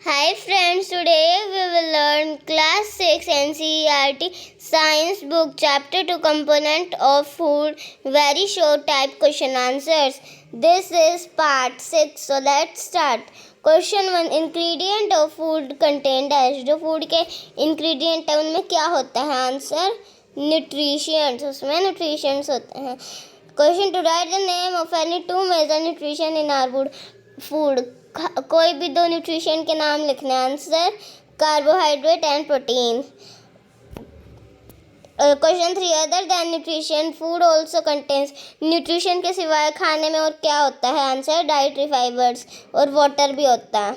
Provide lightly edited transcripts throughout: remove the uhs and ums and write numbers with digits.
Hi friends, today we will learn class 6 NCERT Science book chapter 2 component of food, very short type question answers. This is part 6, so let's start. Question 1, ingredient of food contain dash. जो food के ingredient है उनमें क्या होता है? Answer nutrients, उसमें nutrients होते हैं. Question 2, write the name of any two major nutrition in our food. कोई भी दो न्यूट्रिशन के नाम लिखने. Answer carbohydrate and protein. Question 3, other than nutrition food also contains. Nutrition के सिवाय खाने में और क्या होता है? आंसर डाइटरी फाइबर्स और वाटर भी होता है.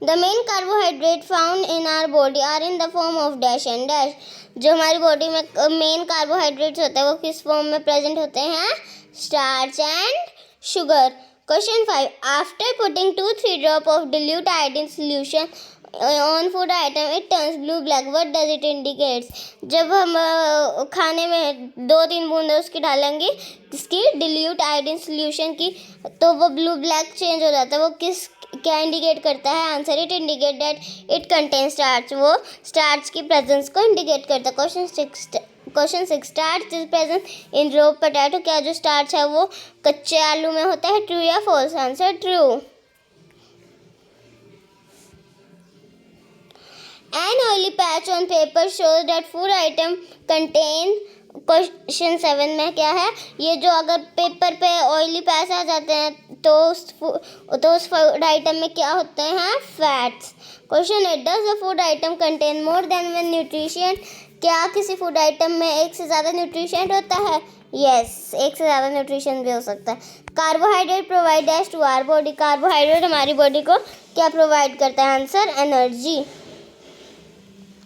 The main carbohydrate found in our body are in the form of dash and dash. जो हमारी बॉडी में मेन कार्बोहाइड्रेट्स होते हैं वो किस फॉर्म में प्रेजेंट होते हैं? Starch and sugar. Question 5. After putting 2-3 drops of dilute iodine solution on food item, it turns blue-black. What does it indicate? जब हम खाने में 2-3 बूंदें उसकी डालेंगे, किसकी? dilute iodine solution की, तो वो blue-black चेंज हो जाता है. वो क्या इंडिकेट करता है? Answer it indicate that it contain starch. वो स्टार्च की प्रेजेंस को इंडिकेट करता है. Question 6, starch is present in raw potato. क्या जो स्टार्च है वो कच्चे आलू में होता है? ट्रू या false? Answer true. An oily patch on paper shows that food item content. Question 7 में क्या है? ये जो अगर पेपर पे ऑयली पैच आ जाते हैं तो उस फूड आइटम में क्या होते हैं? Fats. Question 8, does the food item contain more than one nutrition. क्या किसी फूड आइटम में एक से ज़्यादा न्यूट्रिशन होता है? यस, एक से ज़्यादा न्यूट्रिशन भी हो सकता है. Carbohydrate provide dash to our body. Carbohydrate हमारी बॉडी को क्या प्रोवाइड करता है? Answer energy.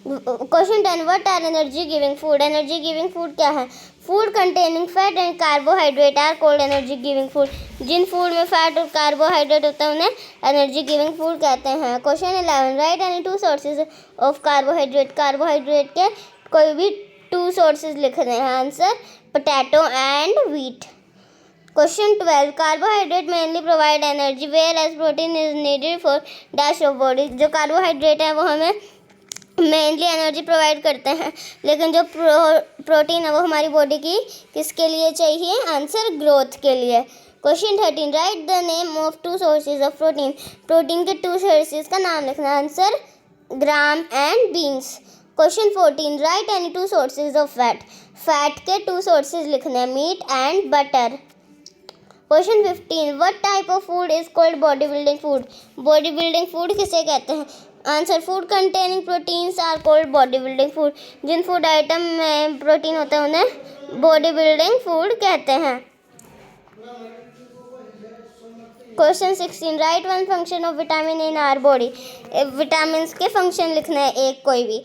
Question 10, what are energy giving food. Energy giving food क्या है? Food containing fat and carbohydrate are called energy giving food. जिन फूड में fat और कार्बोहाइड्रेट होता है उन्हें एनर्जी गिविंग फूड कहते हैं. Question 11, write any two sources of carbohydrate. Carbohydrate के कोई भी 2 सोर्सेज लिखने हैं. Answer potato and wheat. Question 12, carbohydrate mainly provide energy whereas protein is needed for dash of body. जो कार्बोहाइड्रेट है वो हमें मेनली एनर्जी प्रोवाइड करते हैं, लेकिन जो प्रोटीन है वो हमारी बॉडी की किसके लिए चाहिए? आंसर ग्रोथ के लिए. Question 13, write the name of 2 sources of protein. Protein के 2 सोर्सेज का नाम लिखना. Answer gram and beans. Question 14, write any 2 sources of fat. Fat के 2 सोर्सेज लिखने हैं, meat and butter. Question 15, what type of food is called body building food. Body building food किसे कहते हैं? Answer food containing proteins are called body building food. जिन food item में protein होता है उन्हें बॉडी बिल्डिंग फूड कहते हैं. Question 16, write one function of vitamin in our body. Vitamin के फंक्शन लिखना है एक कोई भी.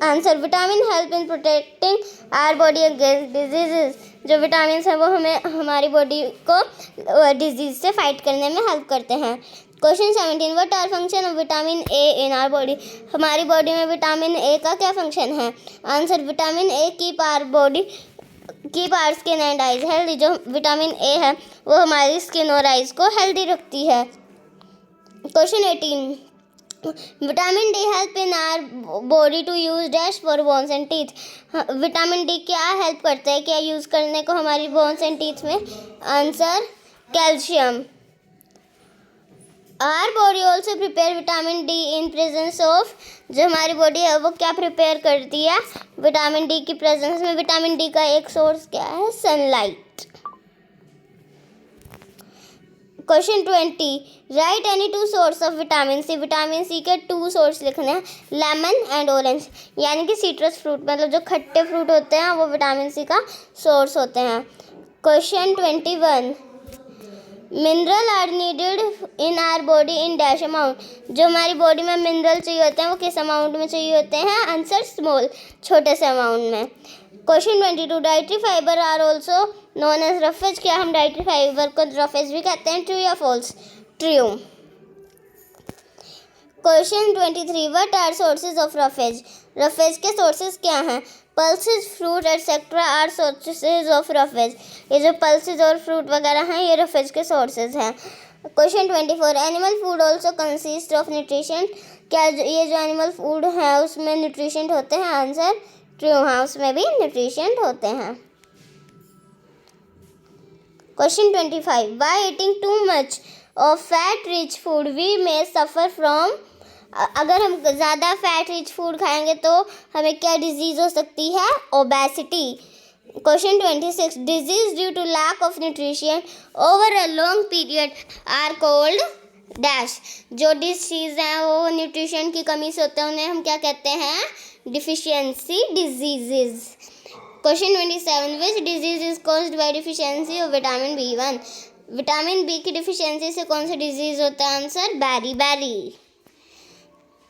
Answer vitamin help in protecting our body against diseases. जो विटामिन है वो हमें हमारी बॉडी को डिजीज से फाइट करने में हेल्प करते हैं. Question 17, what are function of vitamin A in our body. हमारी बॉडी में विटामिन ए का क्या फंक्शन है? Answer vitamin A keep our body keep our skin and eyes healthy. जो विटामिन ए है वो हमारी स्किन और आइज को हेल्दी रखती है. Question 18, vitamin D help in our body to use dash for bones and teeth. Vitamin D क्या help करता है क्या यूज़ करने को हमारी बोन्स एंड टीथ में? Answer calcium. Our body also prepare vitamin D in presence of. जो हमारी बॉडी है वो क्या प्रिपेयर करती है? विटामिन डी की प्रेजेंस में. विटामिन डी का एक सोर्स क्या है? Sunlight. Question 20, right any 2 source of vitamin C. Vitamin C के 2 सोर्स लिखने हैं, लेमन एंड ऑरेंज. यानी कि सिट्रस फ्रूट, मतलब जो खट्टे फ्रूट होते हैं वो विटामिन सी का सोर्स होते हैं. Question 21, mineral are needed in our body in dash amount. जो हमारी बॉडी में मिनरल चाहिए होते हैं वो किस अमाउंट में चाहिए होते हैं? आंसर स्मॉल, छोटे से अमाउंट में. Question 22, dietary fibre are also known as roughage. क्या हम डाइटरी फाइबर को रफेज भी कहते हैं? ट्रू या false? True. Question 23, what are sources of roughage. Roughage के सोर्सेज क्या हैं? Pulses, fruit etcetera are sources of roughage. ये जो पल्सेस और फ्रूट वगैरह हैं ये रफेज के सोर्सेज हैं. Question 24, animal food also consist of nutrition. क्या ये जो एनिमल फूड है उसमें न्यूट्रिशन होते हैं? आंसर ट्रू, हाँ उसमें भी न्यूट्रिशन होते हैं। Question 25, why eating too much of fat rich food we may suffer from. अगर हम ज़्यादा फैट रिच फूड खाएंगे तो हमें क्या डिजीज़ हो सकती है? Obesity. Question 26, disease due to lack of nutrition over a long period are called dash. जो डिसीज़ हैं वो न्यूट्रिशन की कमी से होते हैं, उन्हें हम क्या कहते हैं? Deficiency diseases. Question 27, which disease is caused by deficiency of vitamin B1। Vitamin B की डिफिशियंसी से कौन सा डिजीज होता है? Answer beriberi.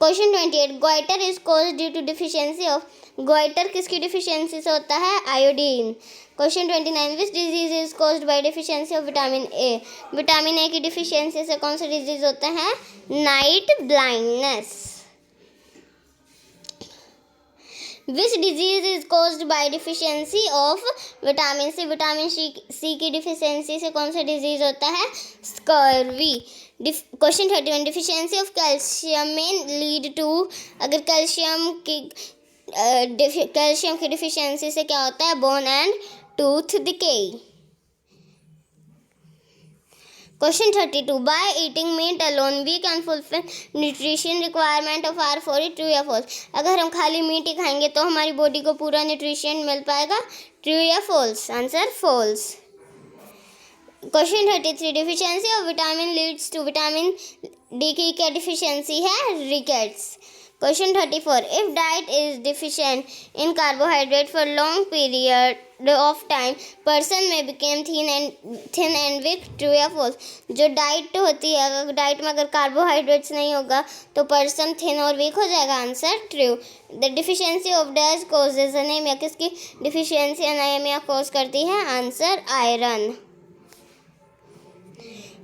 Question 28, goitre is caused due to deficiency of. Goitre किसकी डिफिशियंसी से होता है? Iodine. Question 29, which disease is caused by deficiency of vitamin A. Vitamin A की डिफिशियंसी से कौन सा डिजीज होता है? Night blindness. Which disease is caused by deficiency of vitamin C. Vitamin C की डिफिशियंसी से कौन सा डिजीज होता है? Scurvy. Question 31, deficiency of calcium may lead to. अगर कैल्शियम की डिफिशियंसी से क्या होता है? Bone and tooth decay. Question 32, by eating meat alone we can fulfil nutrition requirement of our body, true या फॉल्स। अगर हम खाली मीट ही खाएंगे तो हमारी बॉडी को पूरा न्यूट्रिशन मिल पाएगा, ट्रू या false? Answer false. Question 33, deficiency of vitamin leads to. Vitamin D की क्या डिफिशियंसी है? Rickets. Question 34, if diet is deficient in carbohydrate for long period of time person में became thin and weak, true या false? जो diet होती है, अगर diet में अगर कार्बोहाइड्रेट्स नहीं होगा तो पर्सन थिन और वीक हो जाएगा, answer true. The deficiency of dash causes anaemia. किसकी डिफिशियंसी अनीमिया कॉज करती है? Answer iron.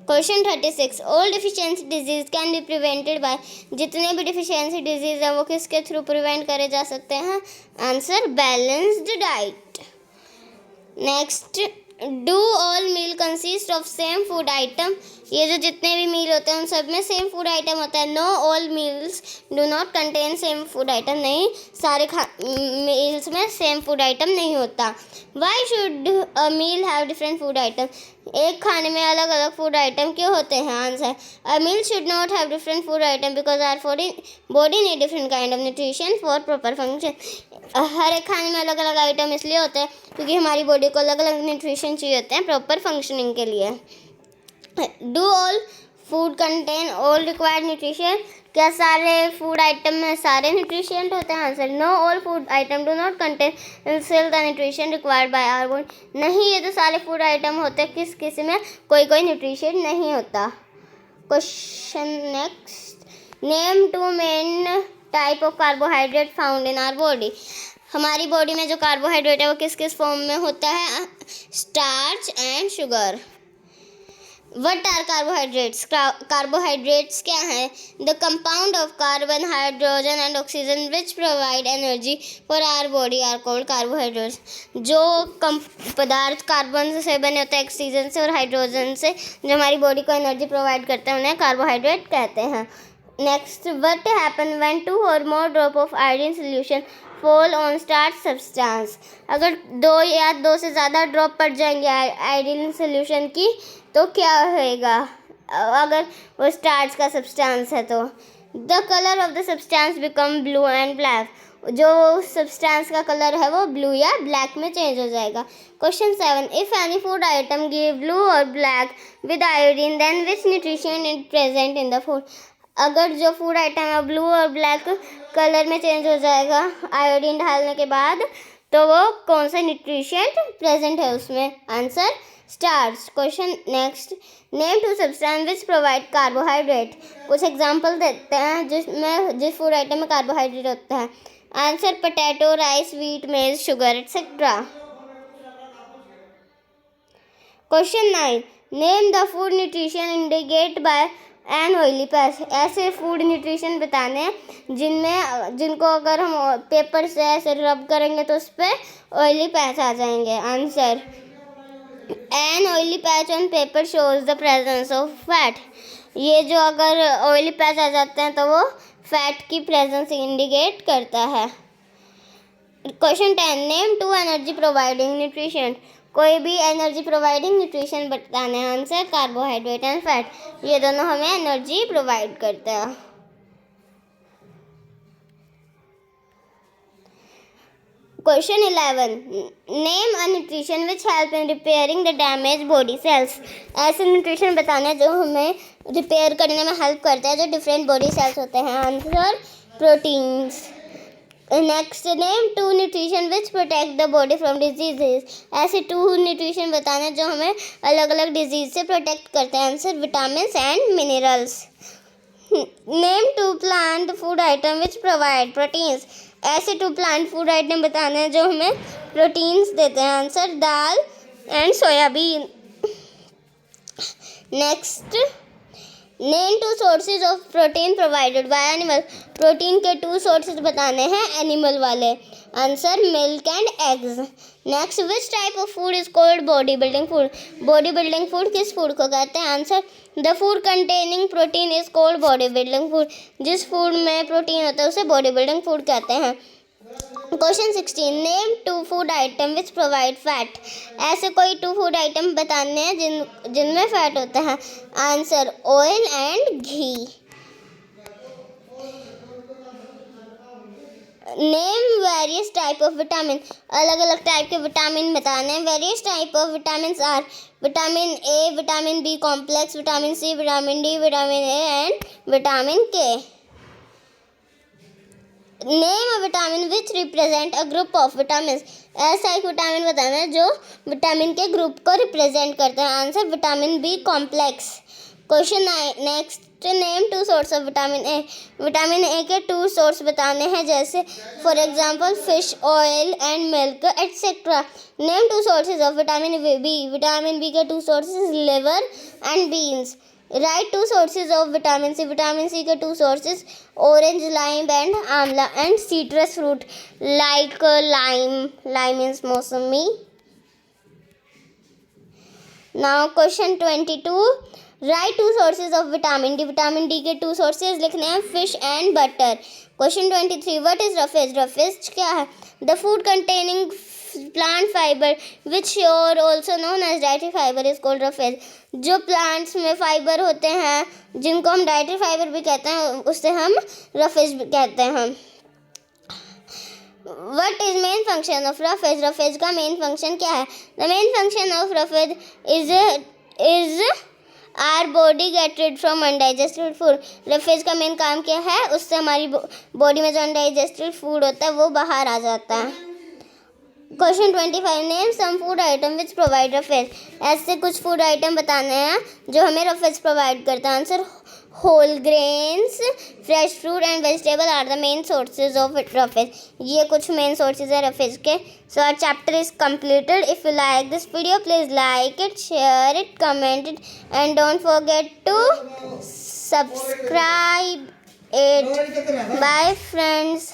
Question 36, all deficiency disease can be prevented by. जितने भी डिफिशियंसी डिजीज है वो किसके थ्रू प्रिवेंट करे जा सकते हैं? Answer balanced diet. Next, do all meal consist of same food item. ये जो जितने भी मील होते हैं उन सब में सेम फूड आइटम होता है। No all meals do not contain same food item. नहीं, सारे मील्स में सेम फूड आइटम नहीं होता। Why should a meal have different food item. एक खाने में अलग अलग फूड आइटम क्यों होते हैं? Answer, a meal should not have different food item because our body need different kind of nutrition for proper function. हर एक खाने में अलग अलग आइटम इसलिए होते हैं क्योंकि हमारी बॉडी को अलग अलग न्यूट्रिशन चाहिए होते हैं प्रॉपर फंक्शनिंग के लिए। Do all food contain all required nutrition. क्या सारे फूड आइटम में सारे न्यूट्रिशेंट होते हैं? Answer, no all food item do not contain all the nutrition required by our body. नहीं, ये तो सारे फूड आइटम होते हैं, किसी में कोई न्यूट्रिशन नहीं होता। Question next, name two main type of carbohydrate found in our body. हमारी बॉडी में जो कार्बोहाइड्रेट है वो किस किस फॉर्म में होता है? Starch and sugar. What are carbohydrates. Carbohydrates क्या है? The compound of carbon, hydrogen and oxygen which provide energy for our body are called carbohydrates. जो पदार्थ कार्बन से बने होते हैं, ऑक्सीजन से और हाइड्रोजन से, जो हमारी बॉडी को एनर्जी प्रोवाइड करते हैं, उन्हें कार्बोहाइड्रेट कहते हैं। नेक्स्ट, वट हैपन व्हेन 2 और more drop of iodine solution fall on starch substance. अगर 2 या 2 से ज़्यादा ड्रॉप पड़ जाएंगे आयोडीन सोल्यूशन की तो क्या होएगा? अगर वो स्टार्च का सब्सटेंस है तो the colour of the substance become blue and black. जो सब्सटेंस का कलर है वो ब्लू या ब्लैक में चेंज हो जाएगा। Question 7, if any food item give blue और black with iodine then which nutrition is present in the food. अगर जो फूड आइटम है ब्लू और ब्लैक कलर में चेंज हो जाएगा आयोडीन डालने के बाद, तो वो कौन सा न्यूट्रिशन प्रेजेंट है उसमें? Answer, starch. Question next, name 2 substance which provide carbohydrate. कुछ एग्जांपल देते हैं जिस फूड आइटम में कार्बोहाइड्रेट होता है। Answer, potato, rice, wheat, maize, sugar etcetera. Question 9, name the food nutrition indicate by an oily patch. ऐसे फूड न्यूट्रिशन बताने हैं जिनको अगर हम पेपर से ऐसे रब करेंगे तो उस पर ऑयली पैच आ जाएंगे। Answer, An oily patch on paper shows the presence of fat. ये जो अगर ऑयली पैच आ जाते हैं तो वो फैट की प्रेजेंस इंडिकेट करता है। Question 10, name 2 energy providing nutrition. कोई भी एनर्जी प्रोवाइडिंग न्यूट्रिशन बताने हैं। Answer carbohydrate and fat. ये दोनों हमें एनर्जी प्रोवाइड करते हैं। Question 11, name a nutrition which help in repairing the damage body cells. ऐसे न्यूट्रिशन बताने जो हमें रिपेयर करने में हेल्प करते हैं जो डिफरेंट बॉडी सेल्स होते हैं। Answer proteins. Next, name 2 nutrition which protect the body from diseases. ऐसे 2 न्यूट्रिशन बताने जो हमें अलग अलग डिजीज से प्रोटेक्ट करते हैं। Answer vitamins and minerals. Name 2 plant food item which provide proteins. ऐसे 2 प्लांट फूड आइटम बताने हैं जो हमें प्रोटीन्स देते हैं। Answer dal and soybean. Next, name 2 sources of protein provided by animal. Protein के 2 सोर्सेज बताने हैं एनिमल वाले। Answer milk and eggs. Next, which type of food is called body building food. Body building food किस food को कहते हैं। Answer the food containing protein is called body building food. जिस food में protein होता है उसे बॉडी बिल्डिंग फूड कहते हैं। Question 16, name 2 food item which provide fat. ऐसे कोई 2 फूड आइटम बताने हैं जिनमें फैट होता है। Answer oil and ghee. Name various type of vitamin. अलग अलग टाइप के विटामिन बताने हैं। Various type of vitamin are vitamin A, vitamin B complex, vitamin C, vitamin D, vitamin A and vitamin K. Name a vitamin which represent a group of vitamin. ऐसा एक vitamin बताना है जो vitamin के group को represent करता है। Answer vitamin B complex. Question 9, next, name 2 source of vitamin A. Vitamin A के 2 सोर्स बताने हैं जैसे for example fish oil and milk etcetera. Name 2 sources of vitamin B. Vitamin B के 2 sources liver and beans. Write 2 sources of vitamin C. Vitamin C के 2 sources orange, lime and amla and citrus fruit like lime. Lime means mosambi. Now question 22, write 2 sources of vitamin D. Vitamin D के 2 sources लिखने हैं fish and butter. Question 23, what is roughage. Roughage क्या है। The food containing plant fibre which are also known as dietary fibre is called roughage. जो plants में fibre होते हैं जिनको हम डाइटरी फाइबर भी कहते हैं उससे हम रफेज कहते हैं। What is main function of roughage? Roughage का मेन फंक्शन क्या है। The main function of roughage is our body get rid from undigested food. Roughage का मेन काम क्या है, उससे हमारी बॉडी में जो अनडाइजेस्टेड फूड होता है वो बाहर आ जाता है। Question 25, name some food item which provide roughage. ऐसे कुछ फूड आइटम बताने हैं जो हमें रफेज प्रोवाइड करता है। Answer whole grains, fresh fruit and vegetable are the main sources of roughage. ये कुछ मेन सोर्सेज है रफेज के। So our chapter is completed. If you like this video please like it, share it, comment it and don't forget to subscribe it. Bye friends.